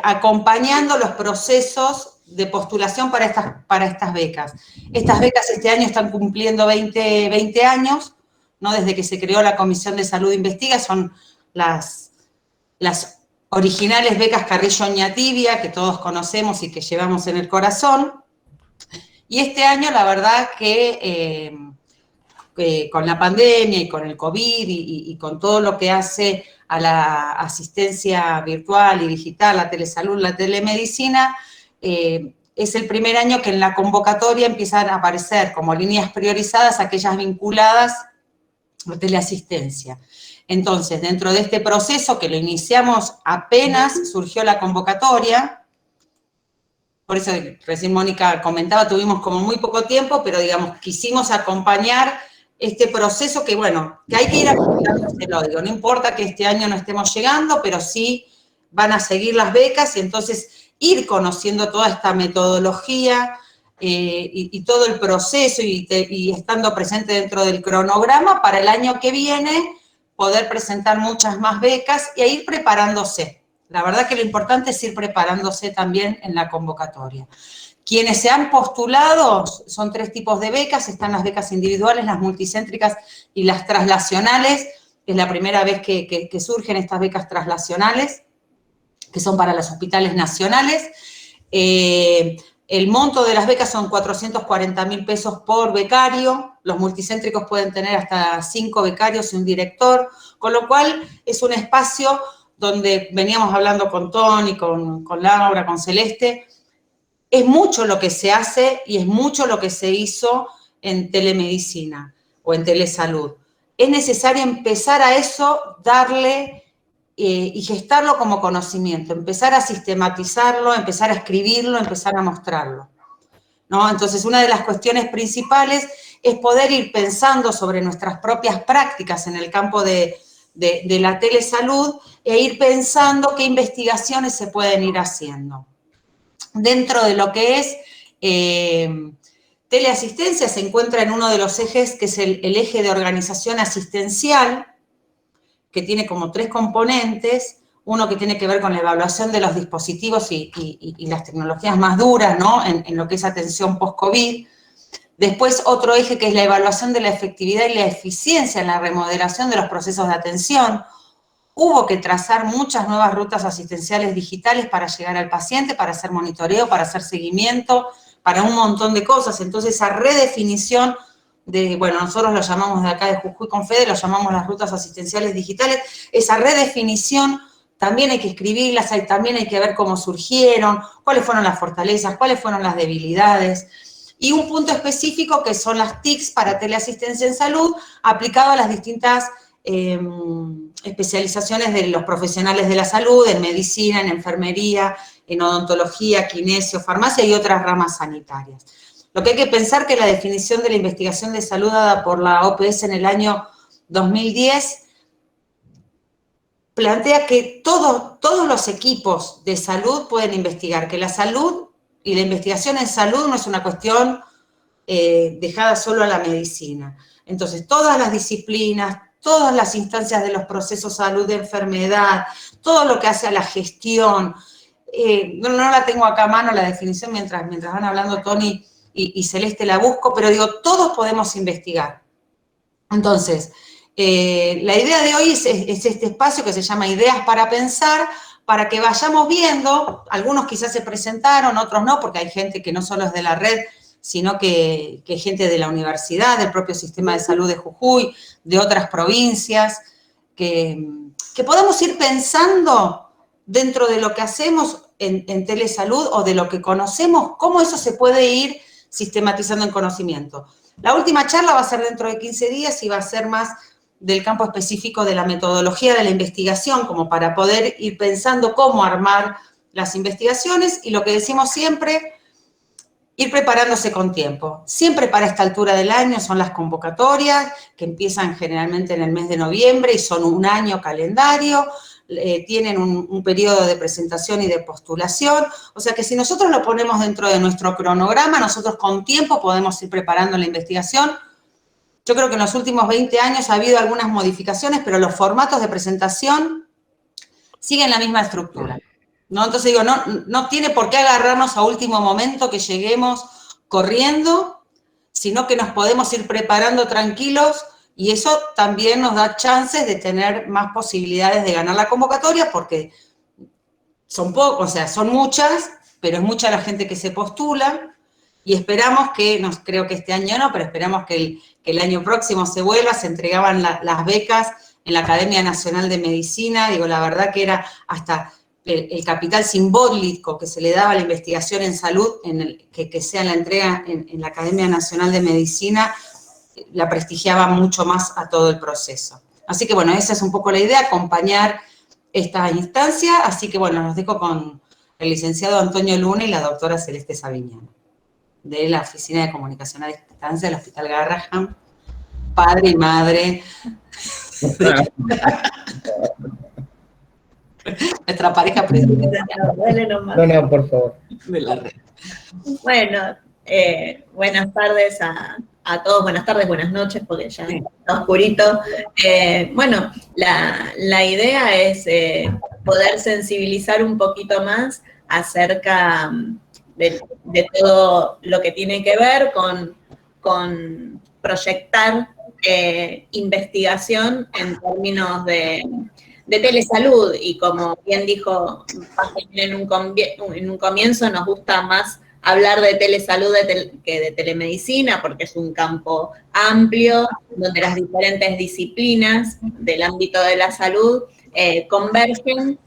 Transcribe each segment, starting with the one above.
acompañando los procesos de postulación para estas becas. Estas becas este año están cumpliendo 20 años, ¿no? Desde que se creó la Comisión de Salud Investiga, son las originales becas Carrillo Oñatibia, que todos conocemos y que llevamos en el corazón. Y este año, la verdad que con la pandemia y con el COVID y con todo lo que hace a la asistencia virtual y digital, la telesalud, la telemedicina, es el primer año que en la convocatoria empiezan a aparecer como líneas priorizadas aquellas vinculadas a teleasistencia. Entonces, dentro de este proceso que lo iniciamos apenas surgió la convocatoria, por eso recién Mónica comentaba, tuvimos como muy poco tiempo, pero digamos, quisimos acompañar este proceso que, bueno, que hay que ir acompañándoselo, digo, no importa que este año no estemos llegando, pero sí van a seguir las becas y entonces ir conociendo toda esta metodología y todo el proceso y estando presente dentro del cronograma para el año que viene poder presentar muchas más becas e ir preparándose. La verdad que lo importante es ir preparándose también en la convocatoria. Quienes se han postulado son 3 tipos de becas, están las becas individuales, las multicéntricas y las traslacionales, que es la primera vez que surgen estas becas traslacionales, que son para los hospitales nacionales. El monto de las becas son 440.000 pesos por becario, los multicéntricos pueden tener hasta 5 becarios y un director, con lo cual es un espacio donde veníamos hablando con Tony, con Laura, con Celeste. Es mucho lo que se hace y es mucho lo que se hizo en telemedicina o en telesalud. Es necesario empezar a eso, darle y gestarlo como conocimiento, empezar a sistematizarlo, empezar a escribirlo, empezar a mostrarlo, ¿no? Entonces, una de las cuestiones principales es poder ir pensando sobre nuestras propias prácticas en el campo de la telesalud e ir pensando qué investigaciones se pueden ir haciendo. Dentro de lo que es teleasistencia se encuentra en uno de los ejes, que es el eje de organización asistencial, que tiene como 3 componentes. Uno que tiene que ver con la evaluación de los dispositivos y las tecnologías más duras, ¿no? En lo que es atención post-COVID. Después, otro eje que es la evaluación de la efectividad y la eficiencia en la remodelación de los procesos de atención. Hubo que trazar muchas nuevas rutas asistenciales digitales para llegar al paciente, para hacer monitoreo, para hacer seguimiento, para un montón de cosas. Entonces, esa redefinición de, bueno, nosotros lo llamamos de acá de Jujuy con Fede, lo llamamos las rutas asistenciales digitales, esa redefinición también hay que escribirlas, también hay que ver cómo surgieron, cuáles fueron las fortalezas, cuáles fueron las debilidades. Y un punto específico que son las TICs para teleasistencia en salud, aplicado a las distintas especializaciones de los profesionales de la salud, en medicina, en enfermería, en odontología, kinesio, farmacia y otras ramas sanitarias. Lo que hay que pensar que la definición de la investigación de salud dada por la OPS en el año 2010 plantea que todos los equipos de salud pueden investigar, que la salud y la investigación en salud no es una cuestión dejada solo a la medicina. Entonces, todas las disciplinas, todas las instancias de los procesos salud de enfermedad, todo lo que hace a la gestión, no la tengo acá a mano la definición mientras van hablando Tony y Celeste la busco, pero digo, todos podemos investigar. Entonces, la idea de hoy es este espacio que se llama Ideas para Pensar, para que vayamos viendo, algunos quizás se presentaron, otros no, porque hay gente que no solo es de la red, sino que gente de la universidad, del propio sistema de salud de Jujuy, de otras provincias, que podamos ir pensando dentro de lo que hacemos en telesalud o de lo que conocemos, cómo eso se puede ir sistematizando en conocimiento. La última charla va a ser dentro de 15 días y va a ser más del campo específico de la metodología de la investigación, como para poder ir pensando cómo armar las investigaciones, y lo que decimos siempre, ir preparándose con tiempo. Siempre para esta altura del año son las convocatorias, que empiezan generalmente en el mes de noviembre y son un año calendario, tienen un periodo de presentación y de postulación, o sea que si nosotros lo ponemos dentro de nuestro cronograma, nosotros con tiempo podemos ir preparando la investigación. Yo creo que en los últimos 20 años ha habido algunas modificaciones, pero los formatos de presentación siguen la misma estructura. ¿no? Entonces digo, no tiene por qué agarrarnos a último momento que lleguemos corriendo, sino que nos podemos ir preparando tranquilos y eso también nos da chances de tener más posibilidades de ganar la convocatoria porque son pocos, o sea, son muchas, pero es mucha la gente que se postula y esperamos que, no creo que este año no, pero esperamos que el año próximo se vuelva, se entregaban las becas en la Academia Nacional de Medicina, digo, la verdad que era hasta el capital simbólico que se le daba a la investigación en salud, que sea la entrega en la Academia Nacional de Medicina, la prestigiaba mucho más a todo el proceso. Así que bueno, esa es un poco la idea, acompañar esta instancia, así que bueno, los dejo con el licenciado Antonio Luna y la doctora Celeste Savignano, de la Oficina de Comunicación a Distancia del Hospital Garrahan, padre y madre. Nuestra pareja presidenta. No, por favor. De la red. Bueno, buenas tardes a todos, buenas tardes, buenas noches, porque ya está oscurito. Bueno, la idea es poder sensibilizar un poquito más acerca de todo lo que tiene que ver con proyectar investigación en términos de telesalud, y como bien dijo en un comienzo, nos gusta más hablar de telesalud que de telemedicina, porque es un campo amplio, donde las diferentes disciplinas del ámbito de la salud convergen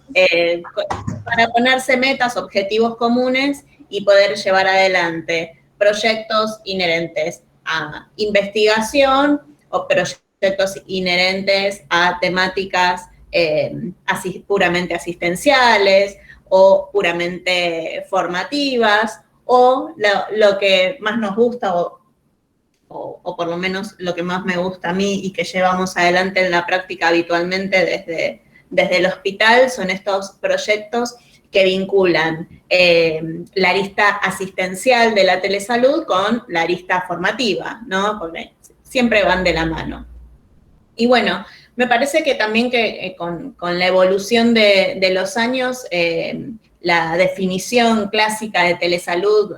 para ponerse metas, objetivos comunes y poder llevar adelante proyectos inherentes a investigación o proyectos inherentes a temáticas puramente asistenciales o puramente formativas, o lo que más nos gusta, o por lo menos lo que más me gusta a mí y que llevamos adelante en la práctica habitualmente desde el hospital, son estos proyectos que vinculan la arista asistencial de la telesalud con la arista formativa, ¿no? Porque siempre van de la mano. Y bueno, me parece que también que con la evolución de los años, la definición clásica de telesalud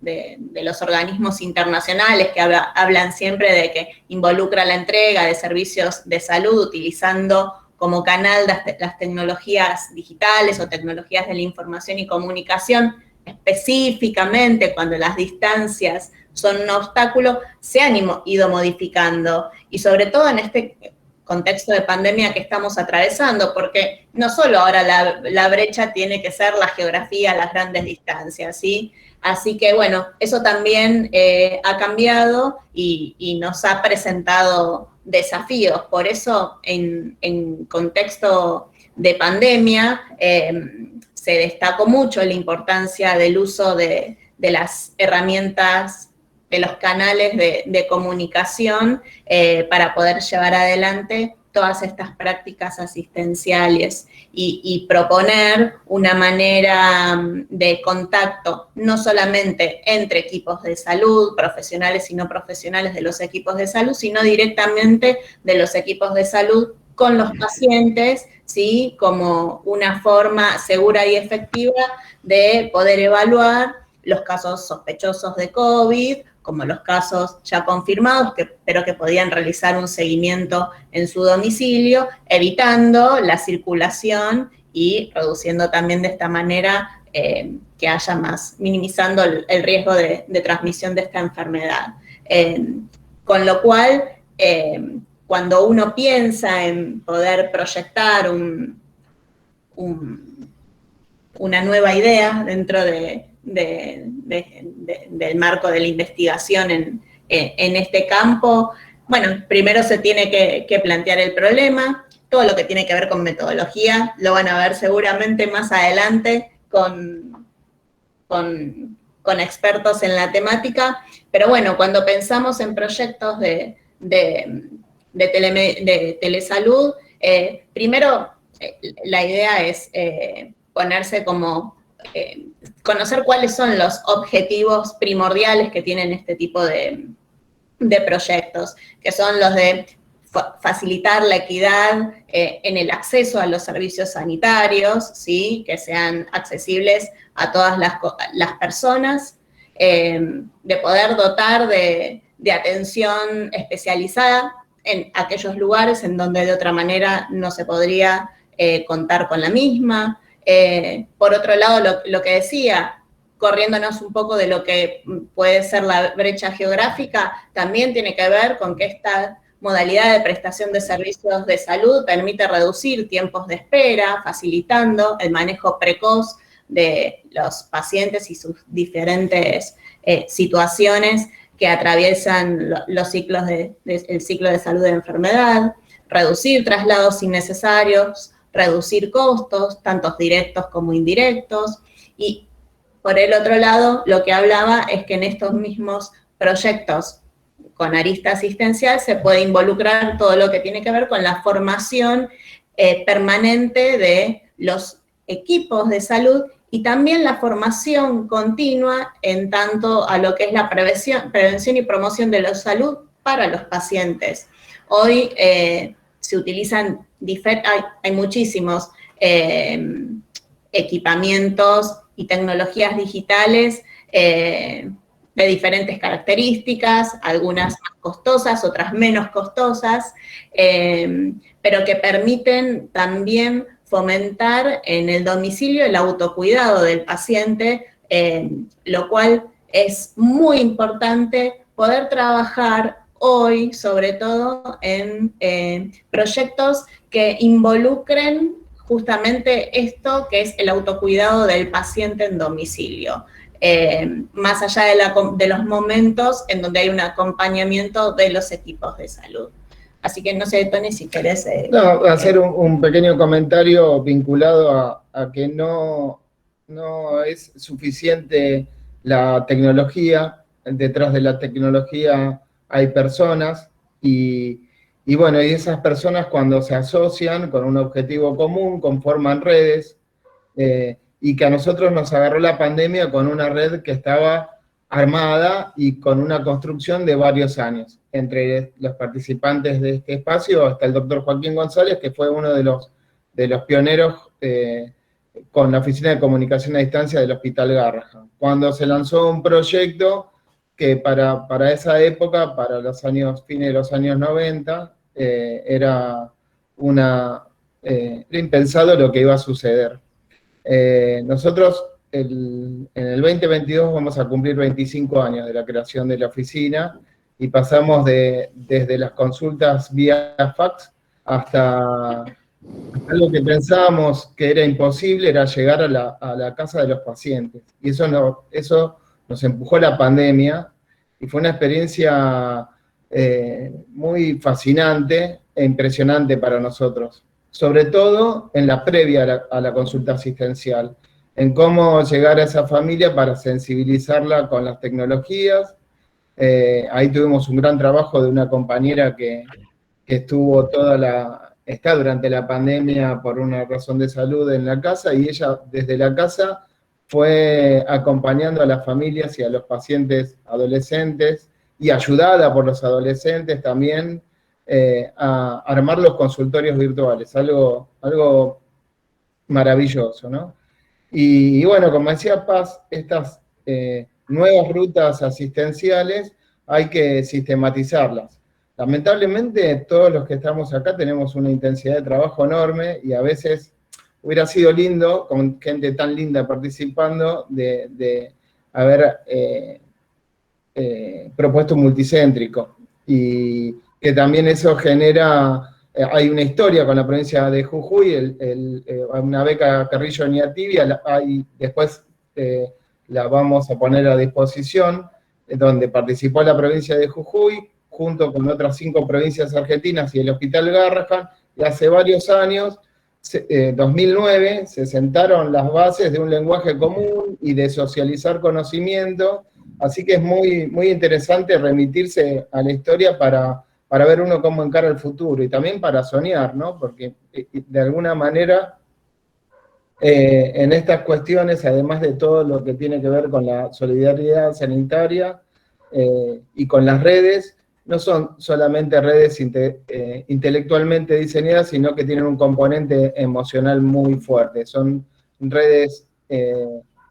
de los organismos internacionales que hablan siempre de que involucra la entrega de servicios de salud utilizando como canal las tecnologías digitales o tecnologías de la información y comunicación, específicamente cuando las distancias son un obstáculo, se han ido modificando, y sobre todo en este contexto de pandemia que estamos atravesando, porque no solo ahora la brecha tiene que ser la geografía, las grandes distancias, ¿sí? Así que, bueno, eso también ha cambiado y nos ha presentado desafíos. Por eso, en contexto de pandemia, se destacó mucho la importancia del uso de las herramientas, de los canales de comunicación para poder llevar adelante todas estas prácticas asistenciales y proponer una manera de contacto no solamente entre equipos de salud, profesionales y no profesionales de los equipos de salud, sino directamente de los equipos de salud con los pacientes, ¿sí? Como una forma segura y efectiva de poder evaluar los casos sospechosos de COVID, como los casos ya confirmados, pero que podían realizar un seguimiento en su domicilio, evitando la circulación y reduciendo también de esta manera que haya más, minimizando el riesgo de transmisión de esta enfermedad. Con lo cual, cuando uno piensa en poder proyectar una nueva idea dentro del marco de la investigación en este campo, bueno, primero se tiene que plantear el problema, todo lo que tiene que ver con metodología, lo van a ver seguramente más adelante con expertos en la temática, pero bueno, cuando pensamos en proyectos de telesalud, primero la idea es ponerse como conocer cuáles son los objetivos primordiales que tienen este tipo de proyectos, que son los de facilitar la equidad en el acceso a los servicios sanitarios, ¿sí? Que sean accesibles a todas las personas, de poder dotar de atención especializada en aquellos lugares en donde de otra manera no se podría contar con la misma. Por otro lado, lo que decía, corriéndonos un poco de lo que puede ser la brecha geográfica, también tiene que ver con que esta modalidad de prestación de servicios de salud permite reducir tiempos de espera, facilitando el manejo precoz de los pacientes y sus diferentes situaciones que atraviesan los ciclos el ciclo de salud de enfermedad, reducir traslados innecesarios, reducir costos, tanto directos como indirectos, y por el otro lado, lo que hablaba es que en estos mismos proyectos con arista asistencial se puede involucrar todo lo que tiene que ver con la formación permanente de los equipos de salud y también la formación continua en tanto a lo que es la prevención y promoción de la salud para los pacientes. Hoy se utilizan, hay muchísimos equipamientos y tecnologías digitales de diferentes características, algunas más costosas, otras menos costosas, pero que permiten también fomentar en el domicilio el autocuidado del paciente, lo cual es muy importante poder trabajar hoy, sobre todo en proyectos que involucren justamente esto que es el autocuidado del paciente en domicilio, más allá de los momentos en donde hay un acompañamiento de los equipos de salud. Así que no sé, Tony, si querés... no, hacer un pequeño comentario vinculado a que no es suficiente la tecnología. Detrás de la tecnología hay personas y bueno, y esas personas cuando se asocian con un objetivo común, conforman redes, y que a nosotros nos agarró la pandemia con una red que estaba armada y con una construcción de varios años. Entre los participantes de este espacio está el doctor Joaquín González, que fue uno de los pioneros con la Oficina de Comunicación a Distancia del Hospital Garrahan. Cuando se lanzó un proyecto que para esa época, para los años, fines de los años 90, era impensado lo que iba a suceder. Nosotros en el 2022 vamos a cumplir 25 años de la creación de la oficina y pasamos desde las consultas vía fax hasta algo que pensábamos que era imposible, era llegar a la casa de los pacientes. Y eso nos empujó la pandemia y fue una experiencia muy fascinante e impresionante para nosotros. Sobre todo en la previa a la consulta asistencial, en cómo llegar a esa familia para sensibilizarla con las tecnologías. Ahí tuvimos un gran trabajo de una compañera que está durante la pandemia por una razón de salud en la casa, y ella desde la casa fue acompañando a las familias y a los pacientes adolescentes, y ayudada por los adolescentes también, a armar los consultorios virtuales, algo maravilloso, ¿no? Y bueno, como decía Paz, estas nuevas rutas asistenciales hay que sistematizarlas. Lamentablemente, todos los que estamos acá tenemos una intensidad de trabajo enorme y a veces hubiera sido lindo, con gente tan linda participando, de haber propuesto un multicéntrico. Y que también eso genera... hay una historia con la provincia de Jujuy, una beca Carrillo Niatibia, después la vamos a poner a disposición, donde participó la provincia de Jujuy, junto con otras 5 provincias argentinas y el Hospital Garrahan, y hace varios años, 2009, se sentaron las bases de un lenguaje común y de socializar conocimiento, así que es muy, muy interesante remitirse a la historia para ver uno cómo encara el futuro, y también para soñar, ¿no? Porque de alguna manera, en estas cuestiones, además de todo lo que tiene que ver con la solidaridad sanitaria y con las redes, no son solamente redes intelectualmente diseñadas, sino que tienen un componente emocional muy fuerte. Son redes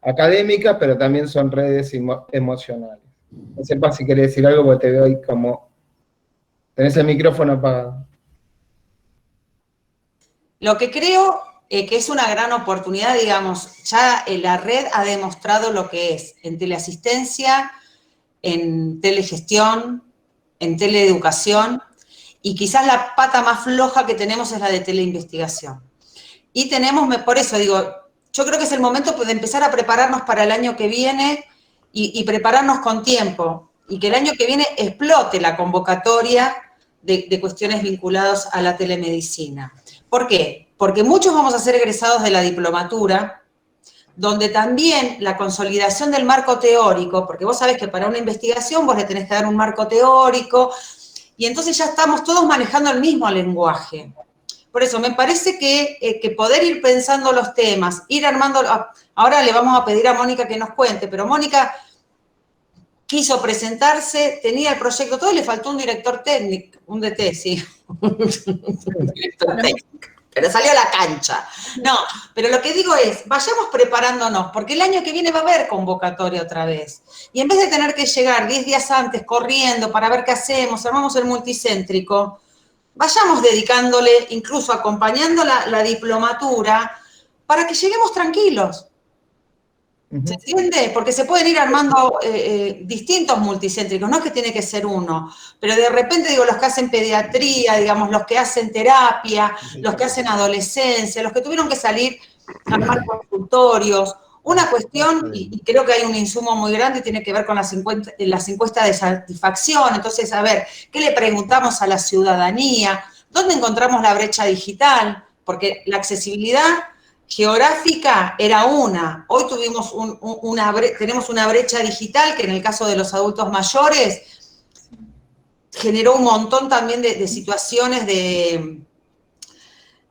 académicas, pero también son redes emocionales. No sepas si querés decir algo, porque te veo ahí como... Tenés el micrófono apagado. Lo que creo que es una gran oportunidad, digamos, ya la red ha demostrado lo que es en teleasistencia, en telegestión, en teleeducación, y quizás la pata más floja que tenemos es la de teleinvestigación. Y tenemos, por eso digo, yo creo que es el momento de empezar a prepararnos para el año que viene y prepararnos con tiempo, y que el año que viene explote la convocatoria de cuestiones vinculadas a la telemedicina. ¿Por qué? Porque muchos vamos a ser egresados de la diplomatura, donde también la consolidación del marco teórico, porque vos sabés que para una investigación vos le tenés que dar un marco teórico, y entonces ya estamos todos manejando el mismo lenguaje. Por eso me parece que poder ir pensando los temas, ir armando, ahora le vamos a pedir a Mónica que nos cuente, pero Mónica quiso presentarse, tenía el proyecto todo y le faltó un director técnico, un DT, sí, un director técnico. Pero salió a la cancha. No, pero lo que digo es, vayamos preparándonos, porque el año que viene va a haber convocatoria otra vez. Y en vez de tener que llegar 10 días antes corriendo para ver qué hacemos, armamos el multicéntrico, vayamos dedicándole, incluso acompañando la diplomatura, para que lleguemos tranquilos. ¿Se entiende? Porque se pueden ir armando distintos multicéntricos, no es que tiene que ser uno, pero de repente digo, los que hacen pediatría, digamos, los que hacen terapia, los que hacen adolescencia, los que tuvieron que salir a armar consultorios. Una cuestión, y creo que hay un insumo muy grande, tiene que ver con las encuestas de satisfacción. Entonces, a ver, ¿qué le preguntamos a la ciudadanía? ¿Dónde encontramos la brecha digital? Porque la accesibilidad geográfica era una. Hoy tenemos una brecha digital que en el caso de los adultos mayores generó un montón también de situaciones de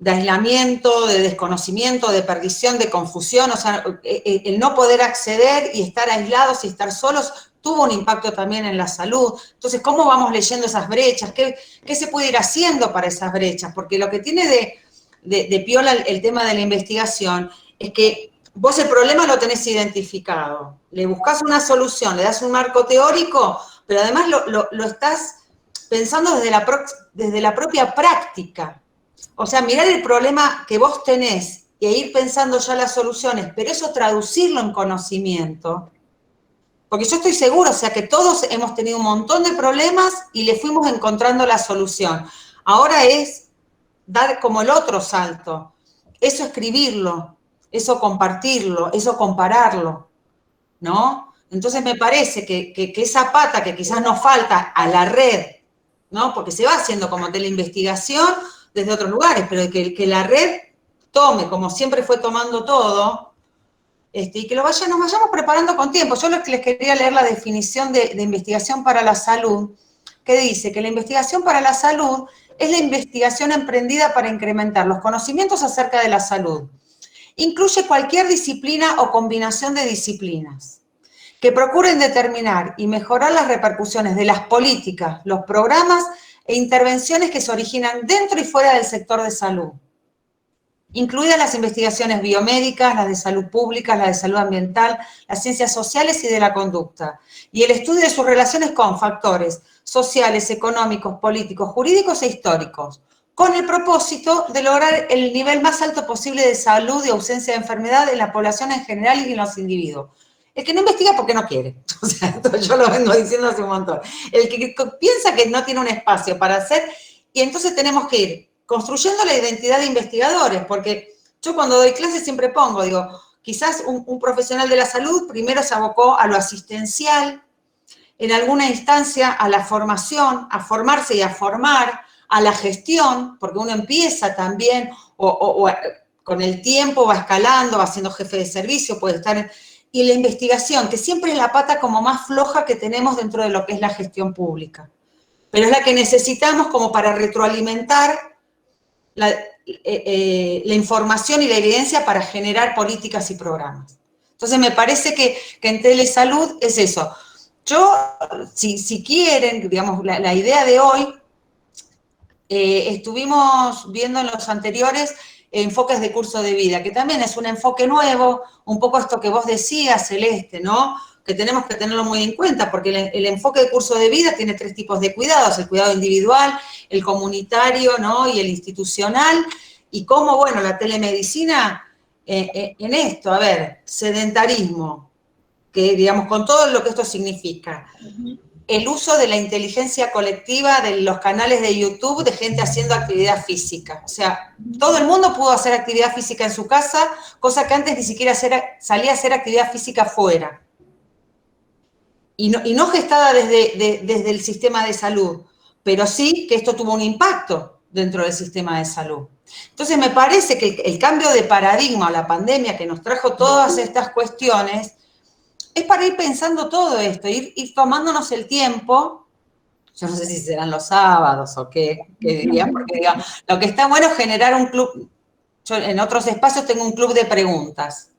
aislamiento, de desconocimiento, de perdición, de confusión. O sea, el no poder acceder y estar aislados y estar solos tuvo un impacto también en la salud. Entonces, ¿cómo vamos leyendo esas brechas? ¿Qué se puede ir haciendo para esas brechas? Porque lo que tiene de piola el tema de la investigación es que vos el problema lo tenés identificado, le buscás una solución, le das un marco teórico, pero además lo estás pensando desde la propia práctica. O sea, mirar el problema que vos tenés e ir pensando ya las soluciones, pero eso traducirlo en conocimiento. Porque yo estoy segura, o sea, que todos hemos tenido un montón de problemas y le fuimos encontrando la solución. Ahora es dar como el otro salto, eso escribirlo, eso compartirlo, eso compararlo, ¿no? Entonces me parece que esa pata que quizás nos falta a la red, ¿no? Porque se va haciendo como teleinvestigación desde otros lugares, pero que la red tome, como siempre fue tomando todo, y que nos vayamos preparando con tiempo. Yo les quería leer la definición de investigación para la salud, que dice que la investigación para la salud es la investigación emprendida para incrementar los conocimientos acerca de la salud. Incluye cualquier disciplina o combinación de disciplinas que procuren determinar y mejorar las repercusiones de las políticas, los programas e intervenciones que se originan dentro y fuera del sector de salud, incluidas las investigaciones biomédicas, las de salud pública, las de salud ambiental, las ciencias sociales y de la conducta, y el estudio de sus relaciones con factores sociales, económicos, políticos, jurídicos e históricos, con el propósito de lograr el nivel más alto posible de salud y ausencia de enfermedad en la población en general y en los individuos. El que no investiga porque no quiere. O sea, esto yo lo vengo diciendo hace un montón. El que piensa que no tiene un espacio para hacer, y entonces tenemos que ir construyendo la identidad de investigadores, porque yo cuando doy clases siempre pongo, digo, quizás un profesional de la salud primero se abocó a lo asistencial, en alguna instancia a la formación, a formarse y a formar, a la gestión, porque uno empieza también, o con el tiempo va escalando, va siendo jefe de servicio, puede estar y la investigación, que siempre es la pata como más floja que tenemos dentro de lo que es la gestión pública. Pero es la que necesitamos como para retroalimentar la información y la evidencia para generar políticas y programas. Entonces me parece que en telesalud es eso, Yo, si quieren, digamos, la idea de hoy, estuvimos viendo en los anteriores enfoques de curso de vida, que también es un enfoque nuevo, un poco esto que vos decías, Celeste, ¿no? Que tenemos que tenerlo muy en cuenta, porque el enfoque de curso de vida tiene 3 tipos de cuidados: el cuidado individual, el comunitario, ¿no? Y el institucional, y cómo, bueno, la telemedicina en esto, a ver, sedentarismo, que digamos, con todo lo que esto significa. El uso de la inteligencia colectiva de los canales de YouTube de gente haciendo actividad física. O sea, todo el mundo pudo hacer actividad física en su casa, cosa que antes ni siquiera salía a hacer actividad física fuera. Y no gestada desde el sistema de salud, pero sí que esto tuvo un impacto dentro del sistema de salud. Entonces me parece que el cambio de paradigma, la pandemia que nos trajo todas estas cuestiones, es para ir pensando todo esto, ir tomándonos el tiempo. Yo no sé si serán los sábados o qué dirían, porque digamos, lo que está bueno es generar un club. Yo en otros espacios tengo un club de preguntas,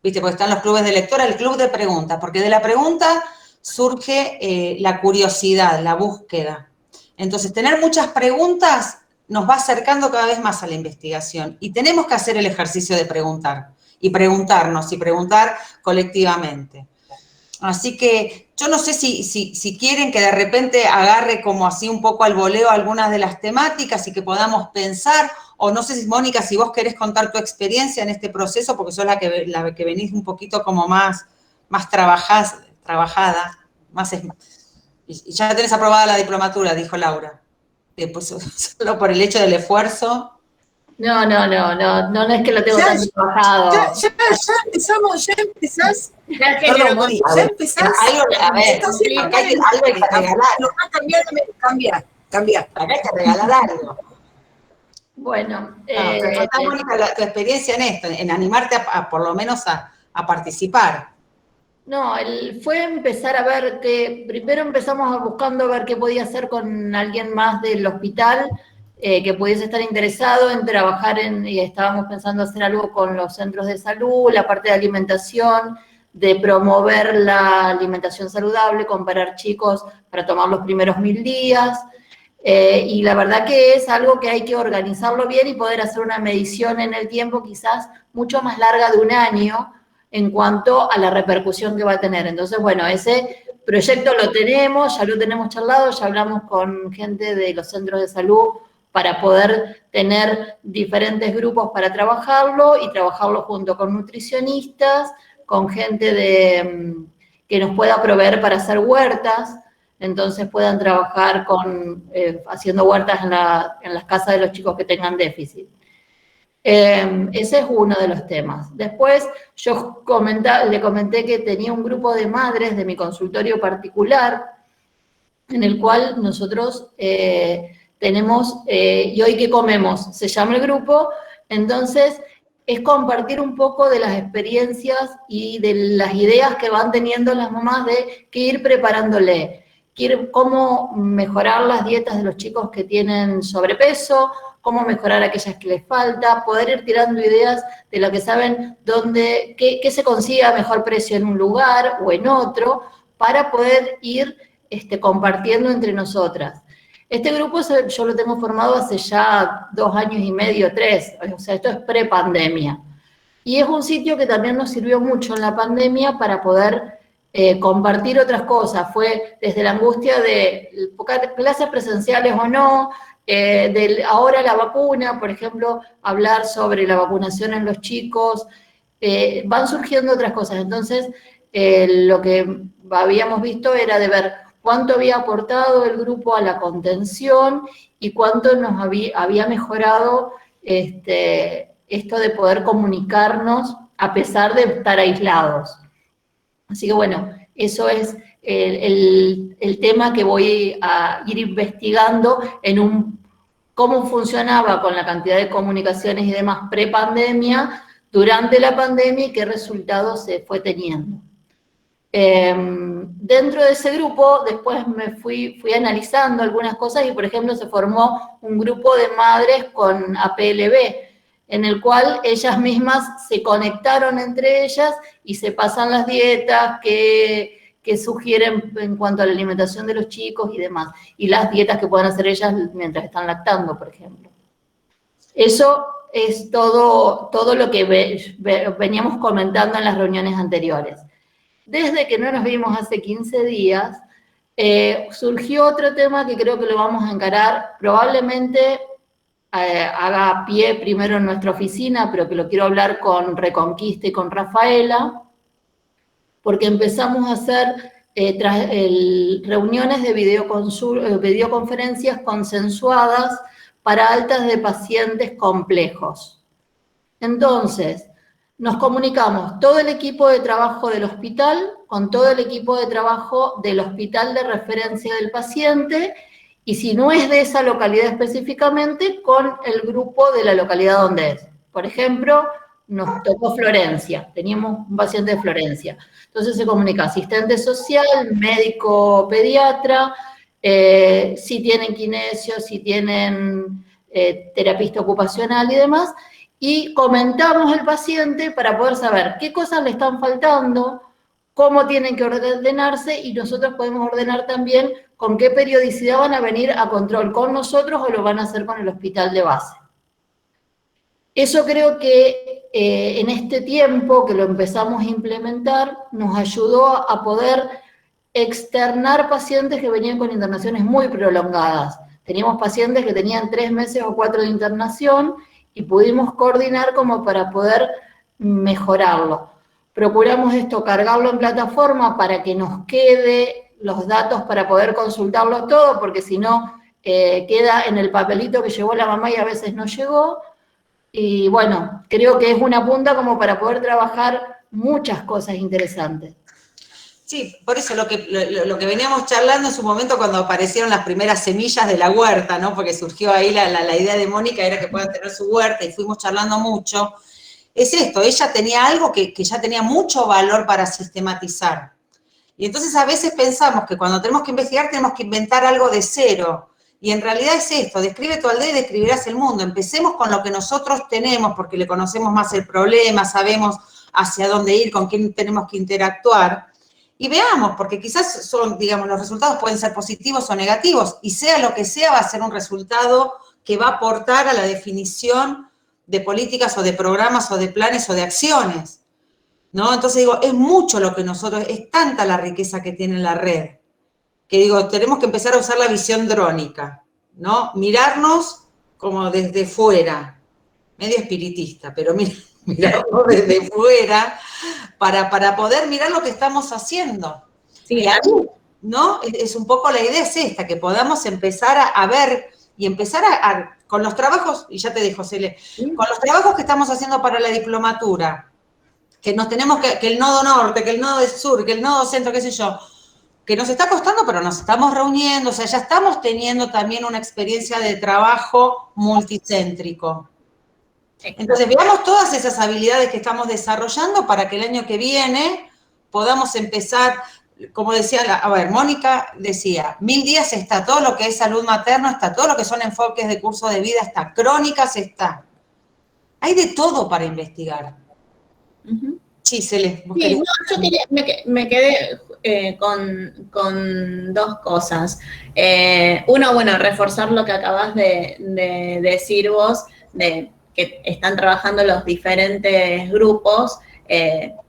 ¿viste? Porque están los clubes de lectura, el club de preguntas, porque de la pregunta surge la curiosidad, la búsqueda. Entonces, tener muchas preguntas nos va acercando cada vez más a la investigación, y tenemos que hacer el ejercicio de preguntar, y preguntarnos, y preguntar colectivamente. Así que yo no sé si quieren que de repente agarre como así un poco al voleo algunas de las temáticas y que podamos pensar, o no sé si, Mónica, si vos querés contar tu experiencia en este proceso, porque sos la que venís un poquito como más trabajada, y ya tenés aprobada la diplomatura, dijo Laura. Pues, solo por el hecho del esfuerzo. No es que lo tengo tan trabajado. Ya empezás. Perdón, Moni, ya empezás. A ver, acá hay algo que regalar. No, cambiar. Acá hay que regalar algo. Bueno. Pero contá, Mónica, tu experiencia en esto, en animarte por lo menos a participar. No, fue empezar a ver que, primero empezamos buscando a ver qué podía hacer con alguien más del hospital, que pudiese estar interesado en trabajar y estábamos pensando hacer algo con los centros de salud, la parte de alimentación, de promover la alimentación saludable, comparar chicos para tomar los primeros 1000 días, y la verdad que es algo que hay que organizarlo bien y poder hacer una medición en el tiempo quizás mucho más larga de 1 año, en cuanto a la repercusión que va a tener. Entonces, bueno, ese proyecto lo tenemos, ya lo tenemos charlado, ya hablamos con gente de los centros de salud para poder tener diferentes grupos para trabajarlo y trabajarlo junto con nutricionistas, con gente que nos pueda proveer para hacer huertas, entonces puedan trabajar haciendo huertas en las casas de los chicos que tengan déficit. Ese es uno de los temas. Después yo le comenté que tenía un grupo de madres de mi consultorio particular, en el cual nosotros tenemos, ¿y hoy qué comemos? Se llama el grupo. Entonces es compartir un poco de las experiencias y de las ideas que van teniendo las mamás de qué ir preparándole, cómo mejorar las dietas de los chicos que tienen sobrepeso, cómo mejorar aquellas que les falta, poder ir tirando ideas de lo que saben qué se consigue a mejor precio en un lugar o en otro, para poder ir compartiendo entre nosotras. Este grupo yo lo tengo formado hace ya 2 años y medio, 3, o sea, esto es pre-pandemia. Y es un sitio que también nos sirvió mucho en la pandemia para poder compartir otras cosas. Fue desde la angustia de clases presenciales o no, ahora la vacuna, por ejemplo, hablar sobre la vacunación en los chicos, van surgiendo otras cosas. Entonces, lo que habíamos visto era de ver cuánto había aportado el grupo a la contención y cuánto nos había mejorado esto de poder comunicarnos a pesar de estar aislados. Así que bueno, eso es el tema que voy a ir investigando cómo funcionaba con la cantidad de comunicaciones y demás pre-pandemia, durante la pandemia y qué resultados se fue teniendo. Dentro de ese grupo, después me fui analizando algunas cosas y, por ejemplo, se formó un grupo de madres con APLB, en el cual ellas mismas se conectaron entre ellas y se pasan las dietas, qué qué sugieren en cuanto a la alimentación de los chicos y demás, y las dietas que pueden hacer ellas mientras están lactando, por ejemplo. Eso es todo lo que veníamos comentando en las reuniones anteriores. Desde que no nos vimos hace 15 días, surgió otro tema que creo que lo vamos a encarar, probablemente haga pie primero en nuestra oficina, pero que lo quiero hablar con Reconquista y con Rafaela, porque empezamos a hacer reuniones de videoconferencias consensuadas para altas de pacientes complejos. Entonces, nos comunicamos todo el equipo de trabajo del hospital con todo el equipo de trabajo del hospital de referencia del paciente, y si no es de esa localidad específicamente, con el grupo de la localidad donde es. Por ejemplo, nos tocó Florencia, teníamos un paciente de Florencia. Entonces se comunica asistente social, médico pediatra, si tienen kinesio, si tienen terapista ocupacional y demás, y comentamos el paciente para poder saber qué cosas le están faltando, cómo tienen que ordenarse, y nosotros podemos ordenar también con qué periodicidad van a venir a control con nosotros o lo van a hacer con el hospital de base. Eso creo que en este tiempo que lo empezamos a implementar, nos ayudó a poder externar pacientes que venían con internaciones muy prolongadas. Teníamos pacientes que tenían 3 meses o 4 de internación y pudimos coordinar como para poder mejorarlo. Procuramos cargarlo en plataforma para que nos quede los datos para poder consultarlo todo, porque si no, queda en el papelito que llevó la mamá y a veces no llegó. Y bueno, creo que es una punta como para poder trabajar muchas cosas interesantes. Sí, por eso lo que veníamos charlando en su momento cuando aparecieron las primeras semillas de la huerta, ¿no? Porque surgió ahí la idea de Mónica, era que puedan tener su huerta, y fuimos charlando mucho. Es esto, ella tenía algo que ya tenía mucho valor para sistematizar. Y entonces a veces pensamos que cuando tenemos que investigar tenemos que inventar algo de cero. Y en realidad es esto, describe tu aldea y describirás el mundo. Empecemos con lo que nosotros tenemos, porque le conocemos más el problema, sabemos hacia dónde ir, con quién tenemos que interactuar. Y veamos, porque quizás los resultados pueden ser positivos o negativos, y sea lo que sea, va a ser un resultado que va a aportar a la definición de políticas o de programas o de planes o de acciones, ¿no? Entonces es mucho lo que es tanta la riqueza que tiene la red, que tenemos que empezar a usar la visión drónica, ¿no? Mirarnos como desde fuera, medio espiritista, pero mirarnos desde fuera, para poder mirar lo que estamos haciendo. Sí, ¿no? Es un poco la idea es esta, que podamos empezar a ver y empezar con los trabajos, y ya te dejo, Cele, con los trabajos que estamos haciendo para la diplomatura, que nos tenemos que el nodo norte, que el nodo sur, que el nodo centro, qué sé yo, que nos está costando, pero nos estamos reuniendo, o sea, ya estamos teniendo también una experiencia de trabajo multicéntrico. Entonces, veamos todas esas habilidades que estamos desarrollando para que el año que viene podamos empezar, como decía, Mónica decía, 1000 días está, todo lo que es salud materna está, todo lo que son enfoques de curso de vida está, crónicas está. Hay de todo para investigar. Sí, Cele. Sí, no, yo me quedé con 2 cosas. Uno, bueno, reforzar lo que acabas de decir vos, de que están trabajando los diferentes grupos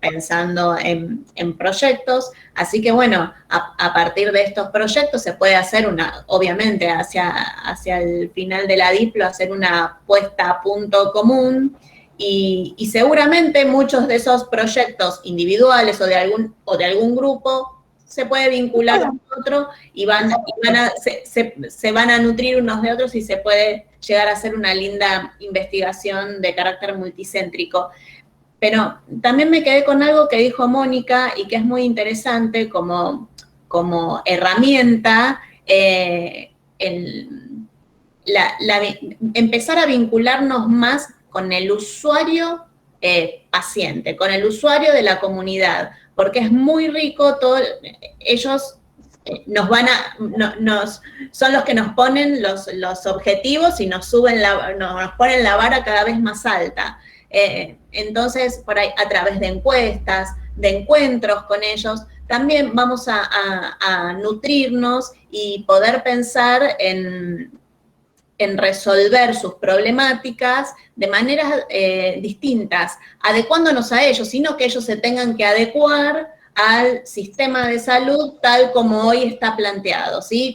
pensando en proyectos. Así que, bueno, a partir de estos proyectos se puede hacer obviamente, hacia el final de la diplo, hacer una puesta a punto común. Y seguramente muchos de esos proyectos individuales o de algún grupo se puede vincular con otro y se van a nutrir unos de otros y se puede llegar a hacer una linda investigación de carácter multicéntrico. Pero también me quedé con algo que dijo Mónica y que es muy interesante como herramienta, empezar a vincularnos más con el usuario paciente, con el usuario de la comunidad, porque es muy rico, ellos son los que nos ponen los objetivos y nos ponen la vara cada vez más alta. Entonces, por ahí, a través de encuestas, de encuentros con ellos, también vamos a nutrirnos y poder pensar en resolver sus problemáticas de maneras distintas, adecuándonos a ellos, sino que ellos se tengan que adecuar al sistema de salud tal como hoy está planteado, ¿sí?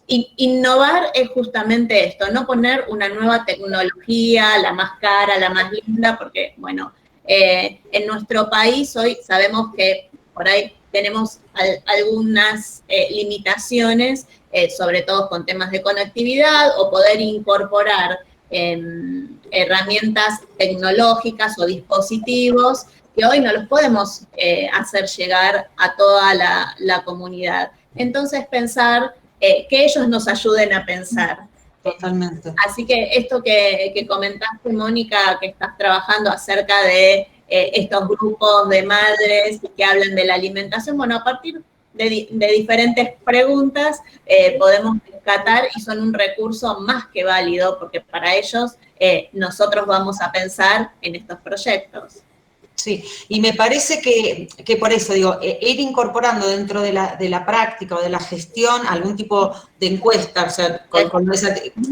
Innovar es justamente esto, no poner una nueva tecnología, la más cara, la más linda, porque, bueno, en nuestro país hoy sabemos que por ahí tenemos algunas limitaciones, sobre todo con temas de conectividad o poder incorporar herramientas tecnológicas o dispositivos que hoy no los podemos hacer llegar a toda la comunidad. Entonces, pensar que ellos nos ayuden a pensar. Totalmente. Así que esto que comentaste, Mónica, que estás trabajando acerca de estos grupos de madres que hablan de la alimentación, bueno, a partir de diferentes preguntas podemos rescatar y son un recurso más que válido, porque para ellos nosotros vamos a pensar en estos proyectos. Sí, y me parece que por eso digo, ir incorporando dentro de la práctica o de la gestión algún tipo de encuesta, o sea,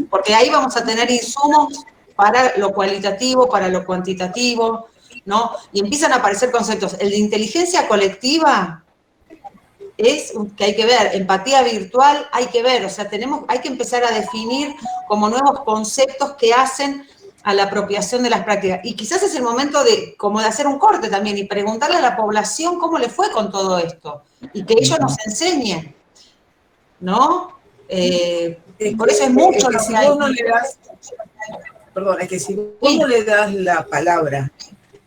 porque ahí vamos a tener insumos para lo cualitativo, para lo cuantitativo, ¿no? Y empiezan a aparecer conceptos. El de inteligencia colectiva es que hay que ver, empatía virtual hay que ver, o sea, hay que empezar a definir como nuevos conceptos que hacen a la apropiación de las prácticas. Y quizás es el momento de hacer un corte también y preguntarle a la población cómo le fue con todo esto y que ellos nos enseñen, ¿no? Por eso es mucho lo que hay. Es que si vos no le das la palabra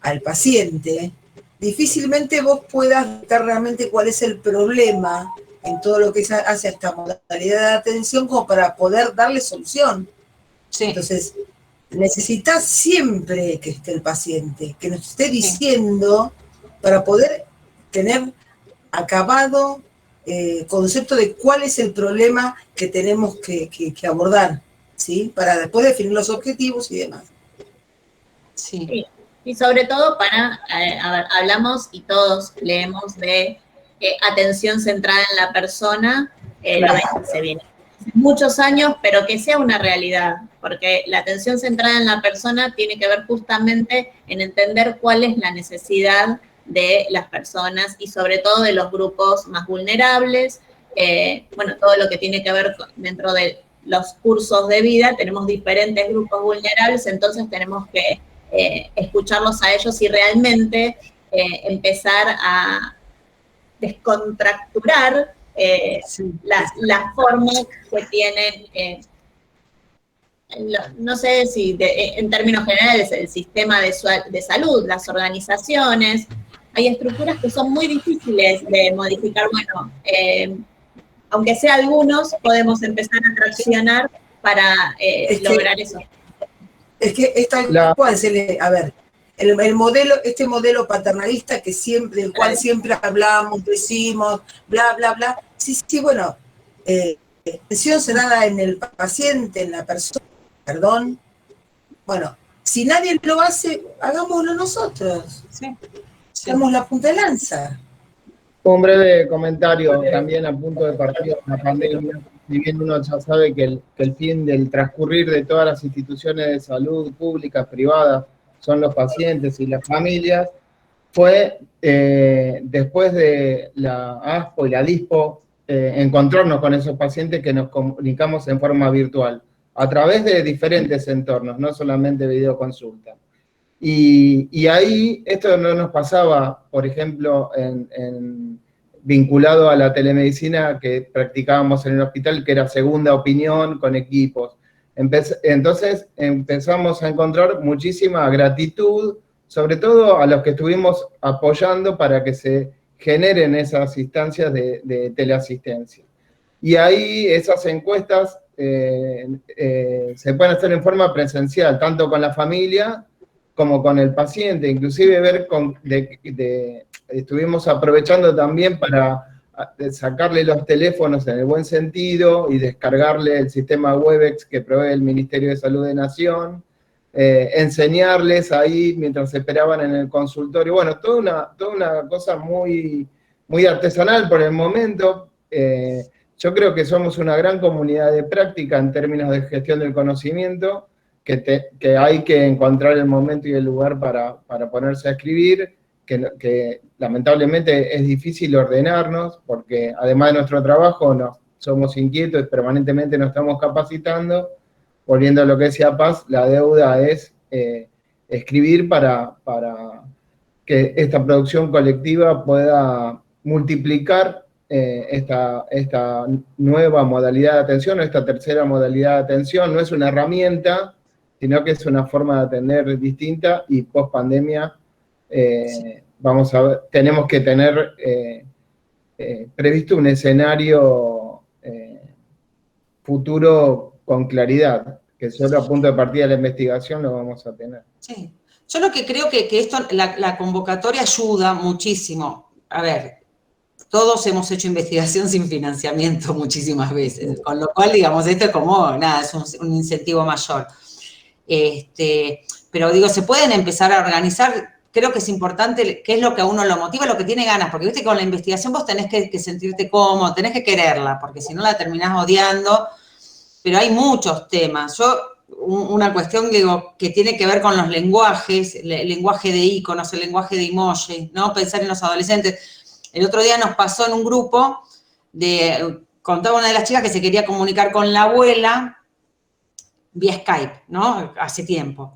al paciente, difícilmente vos puedas ver realmente cuál es el problema en todo lo que se hace a esta modalidad de atención como para poder darle solución. Sí. Entonces, necesitas siempre que esté el paciente, que nos esté diciendo para poder tener acabado concepto de cuál es el problema que tenemos que abordar, ¿sí? Para después definir los objetivos y demás. Sí. Y sobre todo a ver, hablamos y todos leemos de atención centrada en la persona, lo ven, se viene muchos años, pero que sea una realidad, porque la atención centrada en la persona tiene que ver justamente en entender cuál es la necesidad de las personas y sobre todo de los grupos más vulnerables, bueno, todo lo que tiene que ver dentro de los cursos de vida, tenemos diferentes grupos vulnerables, entonces tenemos que escucharlos a ellos y realmente empezar a descontracturar las formas que tienen, no sé si en términos generales, el sistema de salud, las organizaciones. Hay estructuras que son muy difíciles de modificar. Bueno, aunque sea algunos, podemos empezar a traccionar para lograr eso. Es que esta cual a ver, el modelo, este modelo paternalista del cual siempre hablamos, decimos, bla, bla, bla. Sí, bueno, atención centrada en el paciente, en la persona, perdón. Bueno, si nadie lo hace, hagámoslo nosotros. Sí. Somos la punta de lanza. Un breve comentario también a punto de partir de la pandemia. Si bien uno ya sabe que el fin del transcurrir de todas las instituciones de salud públicas, privadas, son los pacientes y las familias, fue después de la ASPO y la DISPO encontrarnos con esos pacientes que nos comunicamos en forma virtual, a través de diferentes entornos, no solamente videoconsulta. Y ahí esto no nos pasaba, por ejemplo, vinculado a la telemedicina que practicábamos en el hospital, que era segunda opinión con equipos. Entonces empezamos a encontrar muchísima gratitud, sobre todo a los que estuvimos apoyando para que se generen esas instancias de teleasistencia. Y ahí esas encuestas se pueden hacer en forma presencial, tanto con la familia como con el paciente, inclusive estuvimos aprovechando también para sacarle los teléfonos en el buen sentido y descargarle el sistema Webex que provee el Ministerio de Salud de Nación, enseñarles ahí mientras esperaban en el consultorio, bueno, toda una cosa muy, muy artesanal por el momento. Yo creo que somos una gran comunidad de práctica en términos de gestión del conocimiento, que hay que encontrar el momento y el lugar para ponerse a escribir, que lamentablemente es difícil ordenarnos, porque además de nuestro trabajo somos inquietos y permanentemente nos estamos capacitando. Volviendo a lo que decía Paz, la deuda es escribir para que esta producción colectiva pueda multiplicar esta nueva modalidad de atención, o esta tercera modalidad de atención. No es una herramienta, sino que es una forma de atender distinta, y post pandemia vamos a ver, tenemos que tener previsto un escenario futuro con claridad, que solo a punto de partida de la investigación lo vamos a tener. Sí. Yo lo que creo que esto, la convocatoria ayuda muchísimo. A ver, todos hemos hecho investigación sin financiamiento muchísimas veces, con lo cual, digamos, esto es como, nada, es un incentivo mayor. Pero digo, se pueden empezar a organizar. Creo que es importante qué es lo que a uno lo motiva, lo que tiene ganas, porque viste que con la investigación vos tenés que sentirte cómodo, tenés que quererla, porque si no la terminás odiando. Pero hay muchos temas. Una cuestión, digo, que tiene que ver con los lenguajes, el lenguaje de iconos, el lenguaje de emoji, ¿no? Pensar en los adolescentes. El otro día nos pasó en un grupo, contaba una de las chicas que se quería comunicar con la abuela vía Skype, ¿no? Hace tiempo.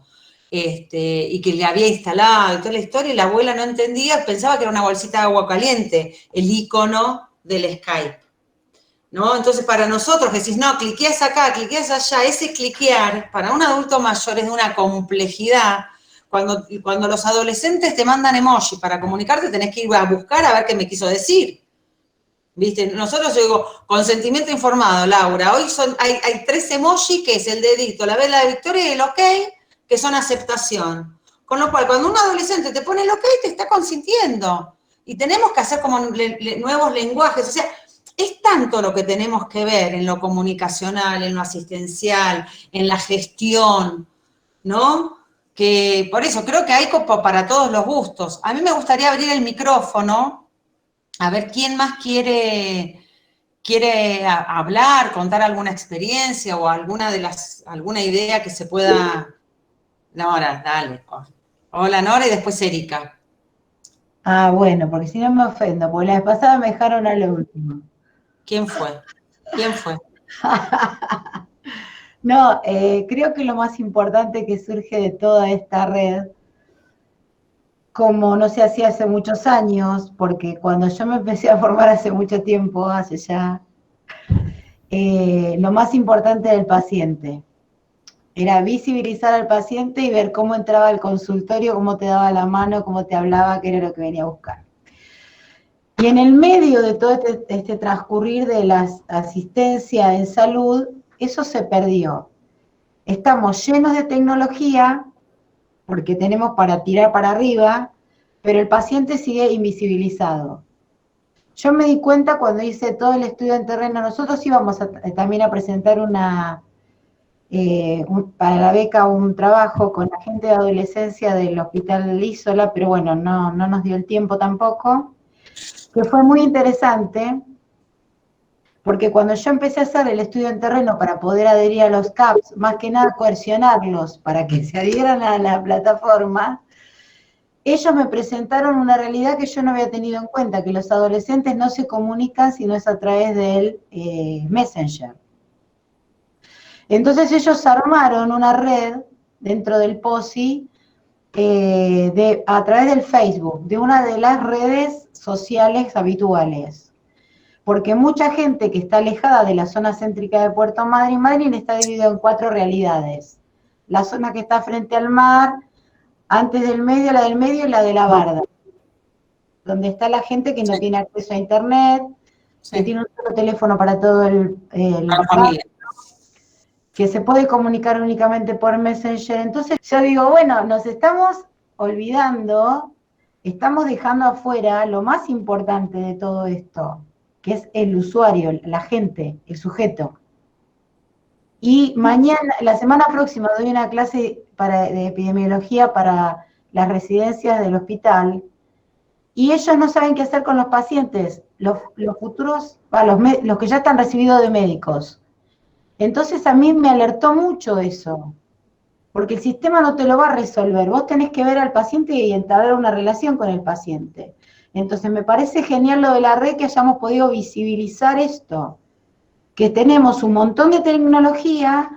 Y que le había instalado y toda la historia, y la abuela no entendía, pensaba que era una bolsita de agua caliente, el icono del Skype, ¿no? Entonces, para nosotros, que decís, no, cliqueas acá, cliqueas allá, ese cliquear, para un adulto mayor es de una complejidad. Cuando los adolescentes te mandan emoji para comunicarte, tenés que ir a buscar a ver qué me quiso decir. ¿Viste? Nosotros, yo digo, consentimiento informado, Laura. Hoy hay 3 emojis, que es el dedito, la vela de victoria y el ok, que son aceptación. Con lo cual, cuando un adolescente te pone el ok, te está consintiendo. Y tenemos que hacer como nuevos lenguajes. O sea, es tanto lo que tenemos que ver en lo comunicacional, en lo asistencial, en la gestión, ¿no? Que por eso creo que hay para todos los gustos. A mí me gustaría abrir el micrófono, a ver quién más quiere hablar, contar alguna experiencia o alguna idea que se pueda. Nora, dale. Hola, Nora, y después Erika. Ah, bueno, porque si no me ofendo, porque la vez pasada me dejaron a lo último. ¿Quién fue? No, creo que lo más importante que surge de toda esta red, como no se hacía hace muchos años, porque cuando yo me empecé a formar hace mucho tiempo, hace ya, lo más importante era el paciente. Era visibilizar al paciente y ver cómo entraba al consultorio, cómo te daba la mano, cómo te hablaba, qué era lo que venía a buscar. Y en el medio de todo este transcurrir de la asistencia en salud, eso se perdió. Estamos llenos de tecnología, porque tenemos para tirar para arriba, pero el paciente sigue invisibilizado. Yo me di cuenta cuando hice todo el estudio en terreno, nosotros íbamos también a presentar para la beca un trabajo con la gente de adolescencia del Hospital Isola, pero bueno, no nos dio el tiempo tampoco, que fue muy interesante, porque cuando yo empecé a hacer el estudio en terreno para poder adherir a los CAPS, más que nada coercionarlos para que se adhieran a la plataforma, ellos me presentaron una realidad que yo no había tenido en cuenta, que los adolescentes no se comunican si no es a través del Messenger. Entonces ellos armaron una red dentro del POSI a través del Facebook, de una de las redes sociales habituales. Porque mucha gente que está alejada de la zona céntrica de Puerto Madryn, Madryn está dividido en 4 realidades. La zona que está frente al mar, antes del medio, la del medio y la de la barda. Donde está la gente que no tiene acceso a internet, que tiene un solo teléfono para todo la familia, que se puede comunicar únicamente por Messenger. Entonces yo digo, bueno, nos estamos olvidando, estamos dejando afuera lo más importante de todo esto, que es el usuario, la gente, el sujeto. Y mañana, la semana próxima, doy una clase de epidemiología para las residencias del hospital, y ellos no saben qué hacer con los pacientes, los futuros, los que ya están recibidos de médicos. Entonces a mí me alertó mucho eso, porque el sistema no te lo va a resolver, vos tenés que ver al paciente y entablar una relación con el paciente. Entonces me parece genial lo de la red, que hayamos podido visibilizar esto, que tenemos un montón de tecnología,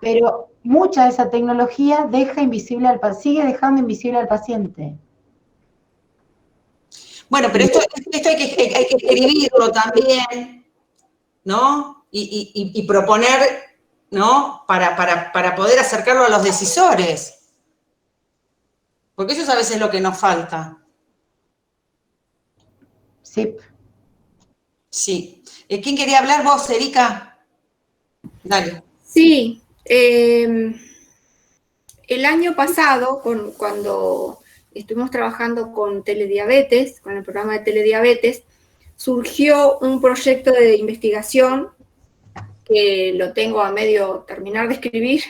pero mucha de esa tecnología deja invisible sigue dejando invisible al paciente. Bueno, pero esto hay que escribirlo también, ¿no? Y proponer, ¿no? Para poder acercarlo a los decisores. Porque eso es a veces lo que nos falta. Sí. Sí. ¿Quién quería hablar? ¿Vos, Erika? Dale. Sí. El año pasado, cuando estuvimos trabajando con telediabetes, con el programa de telediabetes, surgió un proyecto de investigación que lo tengo a medio terminar de escribir,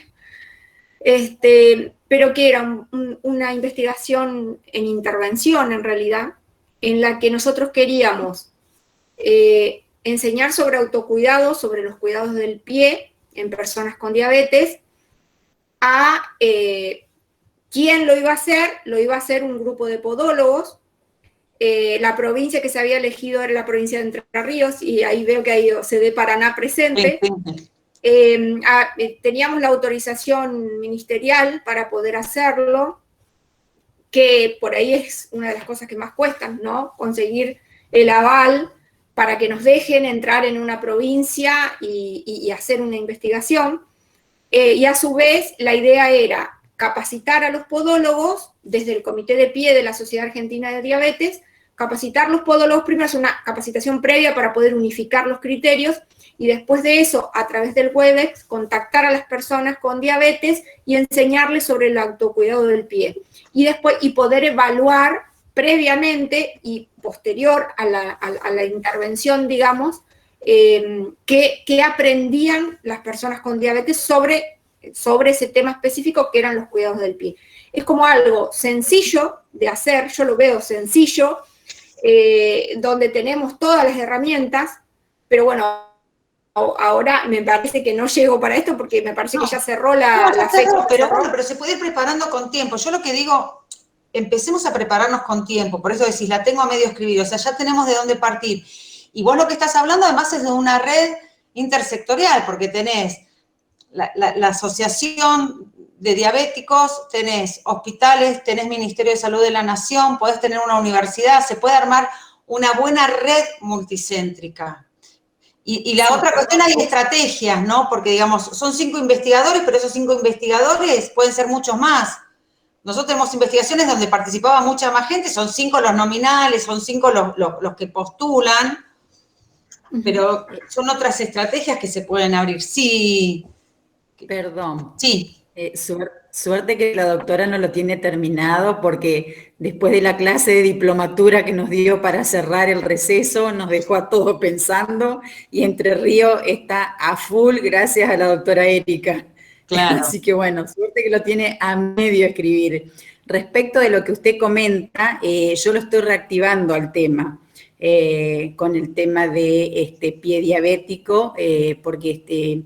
pero que era una investigación en intervención, en realidad, en la que nosotros queríamos enseñar sobre autocuidado, sobre los cuidados del pie en personas con diabetes. ¿Quién lo iba a hacer? Lo iba a hacer un grupo de podólogos. La provincia que se había elegido era la provincia de Entre Ríos, y ahí veo que hay OCDE Paraná presente. Teníamos la autorización ministerial para poder hacerlo, que por ahí es una de las cosas que más cuestan, ¿no? Conseguir el aval para que nos dejen entrar en una provincia y hacer una investigación. Y a su vez la idea era capacitar a los podólogos desde el Comité de Pie de la Sociedad Argentina de Diabetes, capacitar a los podólogos primero, es una capacitación previa para poder unificar los criterios, y después de eso, a través del Webex, contactar a las personas con diabetes y enseñarles sobre el autocuidado del pie. Y después, poder evaluar previamente y posterior a la intervención, digamos, qué aprendían las personas con diabetes sobre ese tema específico que eran los cuidados del pie. Es como algo sencillo de hacer, yo lo veo sencillo, donde tenemos todas las herramientas, pero bueno, ahora me parece que no llego para esto porque me parece que ya cerró la fecha. Pero bueno, pero se puede ir preparando con tiempo. Yo lo que digo, empecemos a prepararnos con tiempo, por eso decís, la tengo a medio escribir, o sea, ya tenemos de dónde partir. Y vos lo que estás hablando además es de una red intersectorial, porque tenés la asociación de diabéticos, tenés hospitales, tenés Ministerio de Salud de la Nación, podés tener una universidad, se puede armar una buena red multicéntrica. Y la otra cuestión, hay estrategias, ¿no? Porque, digamos, son 5 investigadores, pero esos 5 investigadores pueden ser muchos más. Nosotros tenemos investigaciones donde participaba mucha más gente, son 5 los nominales, son 5 los que postulan, pero son otras estrategias que se pueden abrir. Sí. Perdón. Sí. Suerte que la doctora no lo tiene terminado, porque después de la clase de diplomatura que nos dio para cerrar el receso, nos dejó a todos pensando, y Entre Ríos está a full gracias a la doctora Erika. Claro. Así que bueno, suerte que lo tiene a medio escribir. Respecto de lo que usted comenta, yo lo estoy reactivando al tema, con el tema de pie diabético, porque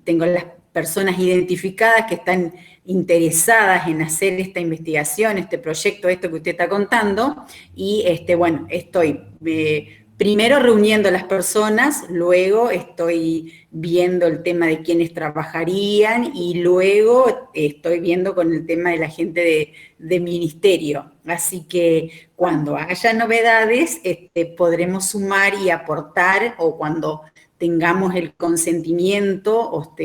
tengo las personas identificadas que están interesadas en hacer esta investigación, este proyecto, esto que usted está contando, y bueno, estoy primero reuniendo a las personas, luego estoy viendo el tema de quiénes trabajarían, y luego estoy viendo con el tema de la gente de ministerio. Así que cuando haya novedades, podremos sumar y aportar, o cuando tengamos el consentimiento,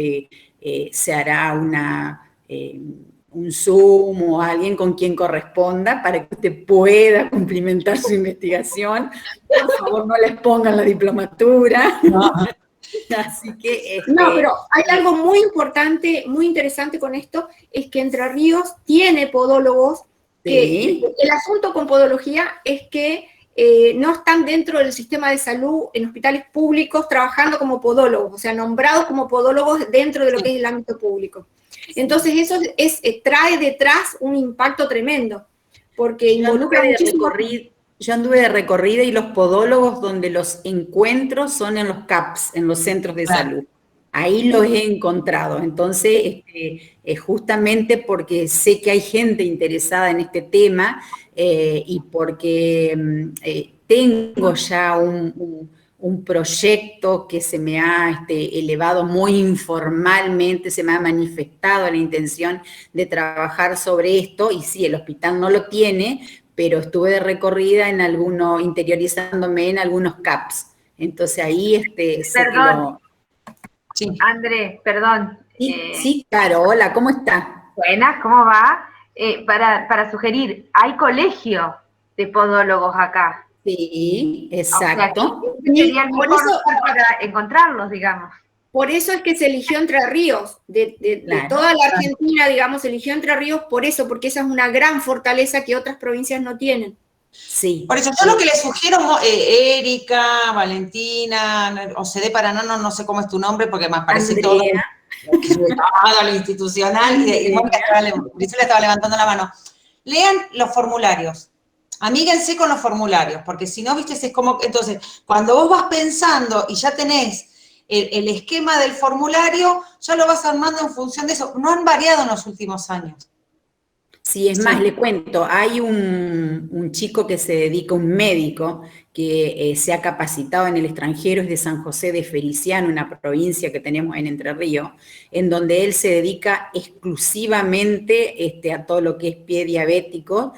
se hará un Zoom o alguien con quien corresponda para que usted pueda cumplimentar su investigación. Por favor, no les pongan la diplomatura. No. Así que... No, pero hay algo muy importante, muy interesante con esto, es que Entre Ríos tiene podólogos, Sí. que el asunto con podología es que no están dentro del sistema de salud en hospitales públicos trabajando como podólogos, o sea, nombrados como podólogos dentro de lo que es el ámbito público. Entonces eso trae detrás un impacto tremendo, porque involucra muchísimo. Yo anduve de recorrida y los podólogos donde los encuentro son en los CAPS, en los centros de salud. Ahí los he encontrado. Entonces, justamente porque sé que hay gente interesada en este tema y porque tengo ya un proyecto que se me ha elevado muy informalmente, se me ha manifestado la intención de trabajar sobre esto, y sí, el hospital no lo tiene, pero estuve de recorrida en interiorizándome en algunos CAPS. Entonces ahí sé que lo... Sí. André, perdón. Sí, claro, hola, ¿cómo está? Buenas, ¿cómo va? Para sugerir, hay colegio de podólogos acá. Sí, exacto. O sea, sería el mejor lugar para encontrarlos, digamos. Por eso es que se eligió Entre Ríos, de toda la Argentina, digamos, se eligió Entre Ríos por eso, porque esa es una gran fortaleza que otras provincias no tienen. Sí. Por eso yo lo que les sugiero, Erika, Valentina, OCD Paraná, no sé cómo es tu nombre, porque me aparece todo lo institucional, y Grisela estaba levantando la mano. Lean los formularios. Amíguense con los formularios, porque si no, viste, es como, entonces, cuando vos vas pensando y ya tenés el esquema del formulario, ya lo vas armando en función de eso. No han variado en los últimos años. Sí, es más, le cuento, hay un chico que se dedica, un médico, que se ha capacitado en el extranjero, es de San José de Feliciano, una provincia que tenemos en Entre Ríos, en donde él se dedica exclusivamente a todo lo que es pie diabético.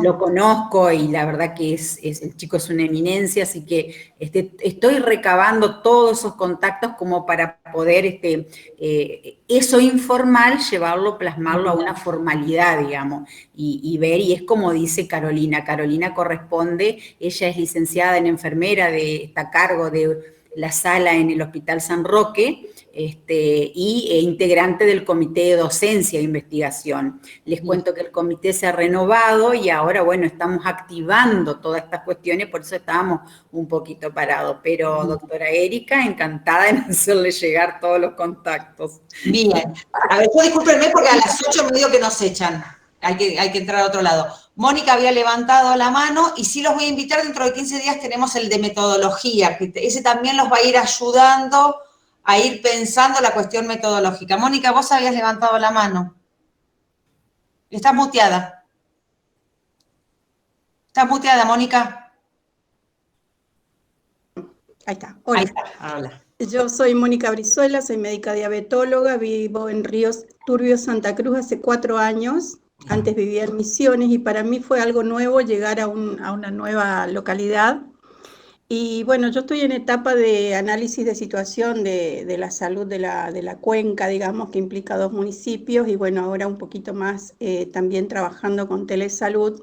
Lo conozco y la verdad que el chico es una eminencia, así que estoy recabando todos esos contactos como para poder eso informal, llevarlo, plasmarlo a una formalidad, digamos, y ver, y es como dice Carolina. Carolina corresponde, ella es licenciada en enfermera, está a cargo de la sala en el Hospital San Roque, integrante del comité de docencia e investigación. Les cuento que el comité se ha renovado y ahora, bueno, estamos activando todas estas cuestiones, por eso estábamos un poquito parados. Pero, doctora Erika, encantada en hacerle llegar todos los contactos. Bien. A ver, discúlpenme porque a las 8 me digo que nos echan. Hay que entrar a otro lado. Mónica había levantado la mano y sí los voy a invitar, dentro de 15 días tenemos el de metodología, que ese también los va a ir ayudando a ir pensando la cuestión metodológica. Mónica, vos habías levantado la mano. Estás muteada. ¿Estás muteada, Mónica? Ahí está. Hola. Ahí está. Hola. Yo soy Mónica Brizuela, soy médica diabetóloga, vivo en Ríos Turbios, Santa Cruz hace 4 años. Antes vivía en Misiones y para mí fue algo nuevo llegar a una nueva localidad. Y bueno, yo estoy en etapa de análisis de situación de la salud de la cuenca, digamos, que implica 2 municipios, y bueno, ahora un poquito más también trabajando con telesalud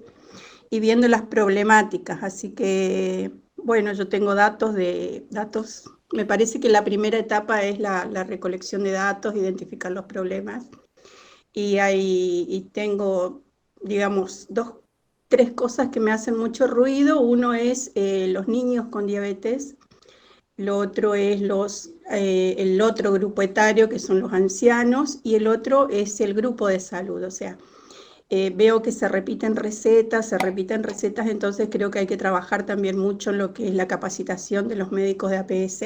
y viendo las problemáticas. Así que, bueno, yo tengo datos, me parece que la primera etapa es la recolección de datos, identificar los problemas, y tengo, digamos, 3 cosas que me hacen mucho ruido. Uno es los niños con diabetes, lo otro es el otro grupo etario, que son los ancianos, y el otro es el grupo de salud. O sea, veo que se repiten recetas, entonces creo que hay que trabajar también mucho en lo que es la capacitación de los médicos de APS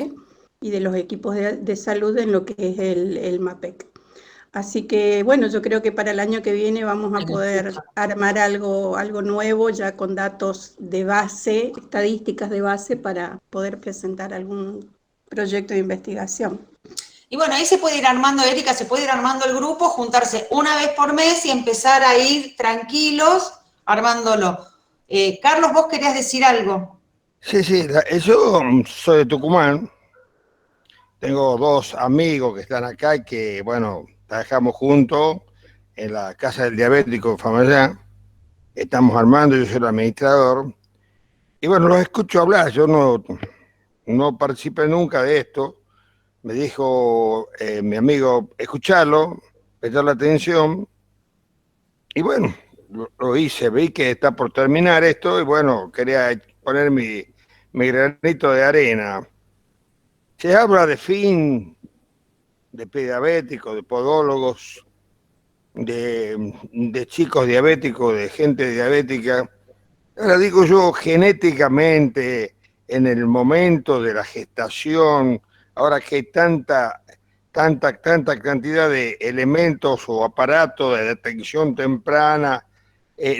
y de los equipos de salud en lo que es el MAPEC. Así que, bueno, yo creo que para el año que viene vamos a poder armar algo nuevo, ya con datos de base, estadísticas de base, para poder presentar algún proyecto de investigación. Y bueno, ahí se puede ir armando, Erika, se puede ir armando el grupo, juntarse una vez por mes y empezar a ir tranquilos armándolo. Carlos, ¿vos querías decir algo? Sí, yo soy de Tucumán. Tengo 2 amigos que están acá y que, bueno, trabajamos juntos en la Casa del Diabético en Famayá. Estamos armando, yo soy el administrador. Y bueno, los escucho hablar, yo no participé nunca de esto. Me dijo mi amigo escucharlo, prestarle atención. Y bueno, lo hice, vi que está por terminar esto y bueno, quería poner mi granito de arena. Se habla de fin de pediabéticos, de podólogos, de chicos diabéticos, de gente diabética. Ahora digo yo, genéticamente, en el momento de la gestación, ahora que hay tanta cantidad de elementos o aparatos de detección temprana,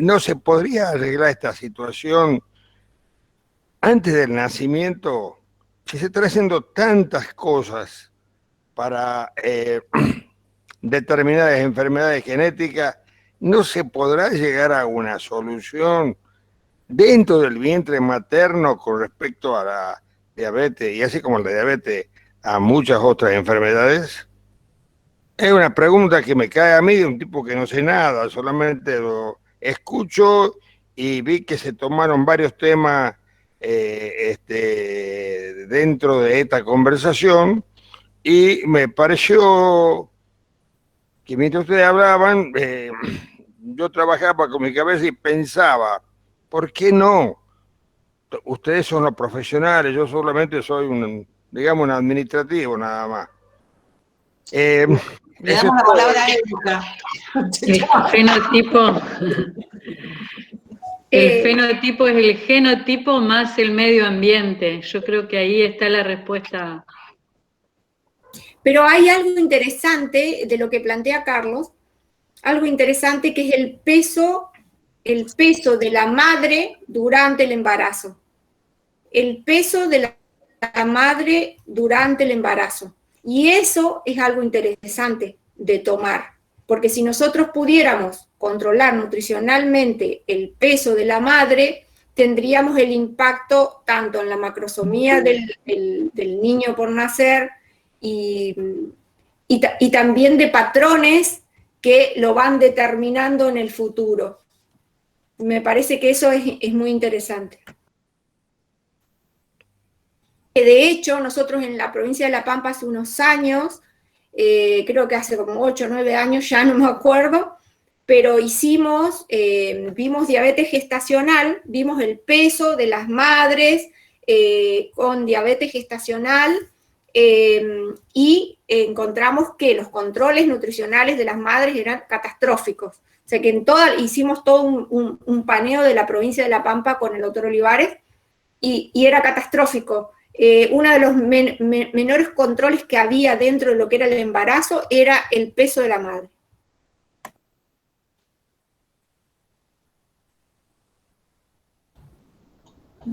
¿no se podría arreglar esta situación antes del nacimiento? Si se están haciendo tantas cosas para determinadas enfermedades genéticas, ¿no se podrá llegar a una solución dentro del vientre materno con respecto a la diabetes, y así como la diabetes, a muchas otras enfermedades? Es una pregunta que me cae a mí de un tipo que no sé nada, solamente lo escucho y vi que se tomaron varios temas dentro de esta conversación y me pareció que mientras ustedes hablaban, yo trabajaba con mi cabeza y pensaba, ¿por qué no? Ustedes son los profesionales, yo solamente soy un administrativo nada más. Le damos la palabra a Erika. El fenotipo es el genotipo más el medio ambiente. Yo creo que ahí está la respuesta. Pero hay algo interesante de lo que plantea Carlos, algo interesante que es el peso de la madre durante el embarazo. El peso de la madre durante el embarazo. Y eso es algo interesante de tomar, porque si nosotros pudiéramos controlar nutricionalmente el peso de la madre, tendríamos el impacto tanto en la macrosomía del niño por nacer y también de patrones que lo van determinando en el futuro. Me parece que eso es muy interesante. De hecho, nosotros en la provincia de La Pampa hace unos años, creo que hace como 8 o 9 años, ya no me acuerdo, pero vimos diabetes gestacional, vimos el peso de las madres con diabetes gestacional y encontramos que los controles nutricionales de las madres eran catastróficos. O sea que hicimos todo un paneo de la provincia de La Pampa con el doctor Olivares y era catastrófico. Uno de los menores controles que había dentro de lo que era el embarazo era el peso de la madre.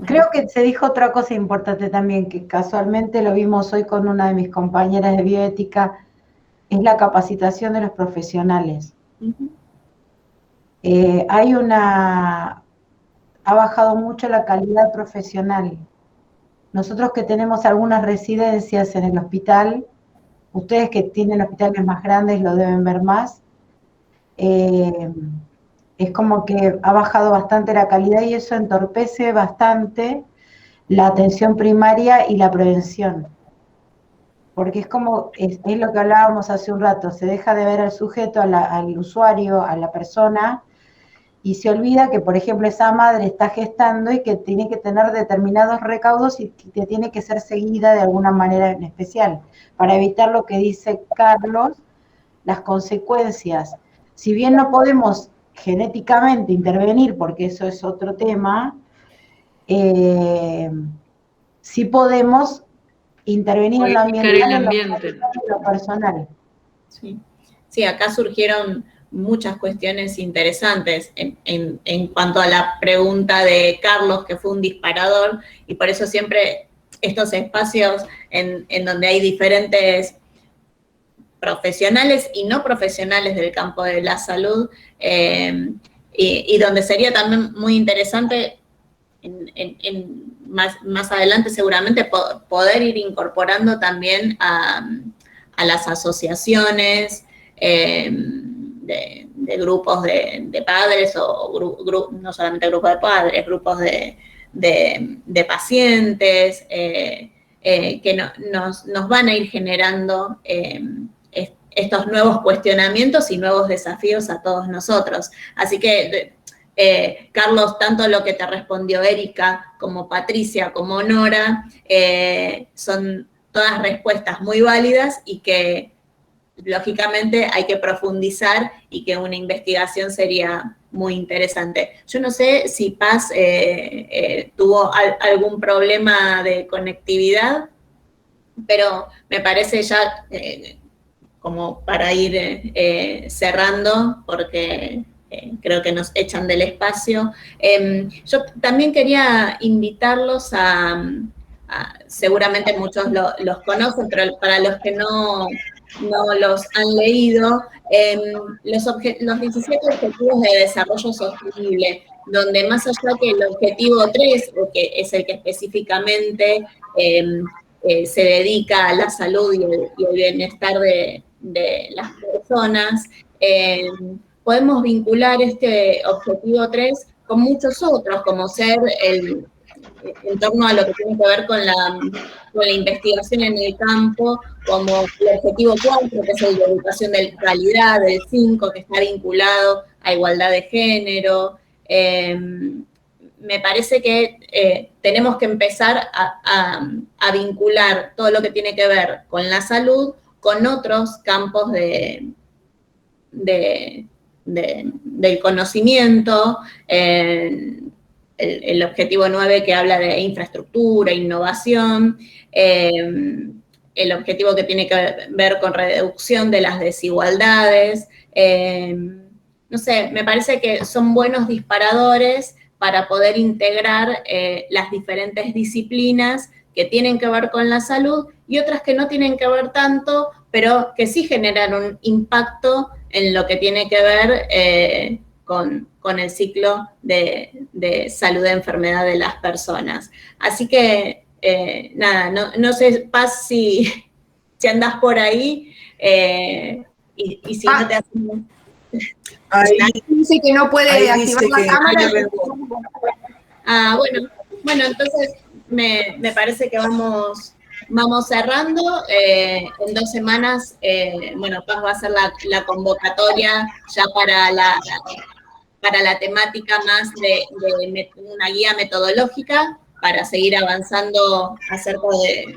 Creo que se dijo otra cosa importante también, que casualmente lo vimos hoy con una de mis compañeras de bioética, es la capacitación de los profesionales. Uh-huh. Ha bajado mucho la calidad profesional. Nosotros que tenemos algunas residencias en el hospital, ustedes que tienen hospitales más grandes lo deben ver más, es como que ha bajado bastante la calidad y eso entorpece bastante la atención primaria y la prevención. Porque es como, es lo que hablábamos hace un rato, se deja de ver al sujeto, al usuario, a la persona, y se olvida que, por ejemplo, esa madre está gestando y que tiene que tener determinados recaudos y que tiene que ser seguida de alguna manera en especial, para evitar lo que dice Carlos, las consecuencias. Si bien no podemos genéticamente intervenir, porque eso es otro tema, sí podemos intervenir en lo ambiental, en lo personal. Sí, acá surgieron muchas cuestiones interesantes en cuanto a la pregunta de Carlos, que fue un disparador, y por eso siempre estos espacios en donde hay diferentes profesionales y no profesionales del campo de la salud, y donde sería también muy interesante más adelante seguramente poder ir incorporando también a las asociaciones de grupos de padres, o no solamente grupos de padres, grupos de pacientes, que nos van a ir generando estos nuevos cuestionamientos y nuevos desafíos a todos nosotros. Así que, Carlos, tanto lo que te respondió Erika, como Patricia, como Nora, son todas respuestas muy válidas y que lógicamente hay que profundizar y que una investigación sería muy interesante. Yo no sé si Paz tuvo algún problema de conectividad, pero me parece ya como para ir cerrando, porque creo que nos echan del espacio. Yo también quería invitarlos seguramente muchos los conocen, pero para los que no los han leído, los 17 Objetivos de Desarrollo Sostenible, donde más allá que el objetivo 3, que es el que específicamente se dedica a la salud y el bienestar de las personas, podemos vincular este objetivo 3 con muchos otros, como ser en torno a lo que tiene que ver con la investigación en el campo, como el objetivo 4, que es el de educación de calidad, el 5, que está vinculado a igualdad de género. Me parece que tenemos que empezar a vincular todo lo que tiene que ver con la salud con otros campos del conocimiento, el objetivo 9 que habla de infraestructura, innovación, el objetivo que tiene que ver con reducción de las desigualdades. No sé, me parece que son buenos disparadores para poder integrar las diferentes disciplinas que tienen que ver con la salud y otras que no tienen que ver tanto, pero que sí generan un impacto en lo que tiene que ver con el ciclo de salud de enfermedad de las personas. Así que, nada, no sé, Paz, si andás por ahí, y si no te hacen... Ahí dice que no puede activar la cámara. Bueno, entonces me parece que vamos cerrando. En 2 semanas, Paz va a hacer la convocatoria ya para la temática más de una guía metodológica para seguir avanzando acerca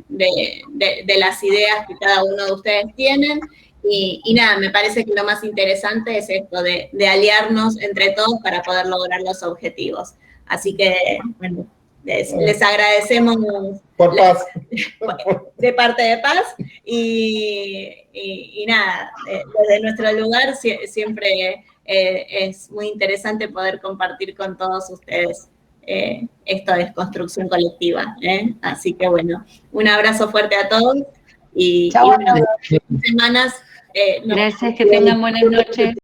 de las ideas que cada uno de ustedes tienen. Y nada, me parece que lo más interesante es esto de aliarnos entre todos para poder lograr los objetivos. Así que, bueno, les agradecemos por Paz. De parte de Paz y nada, desde nuestro lugar siempre es muy interesante poder compartir con todos ustedes esto de construcción colectiva. Así que bueno, un abrazo fuerte a todos y, Chao, bueno, semanas. Gracias, que tengan buenas noches.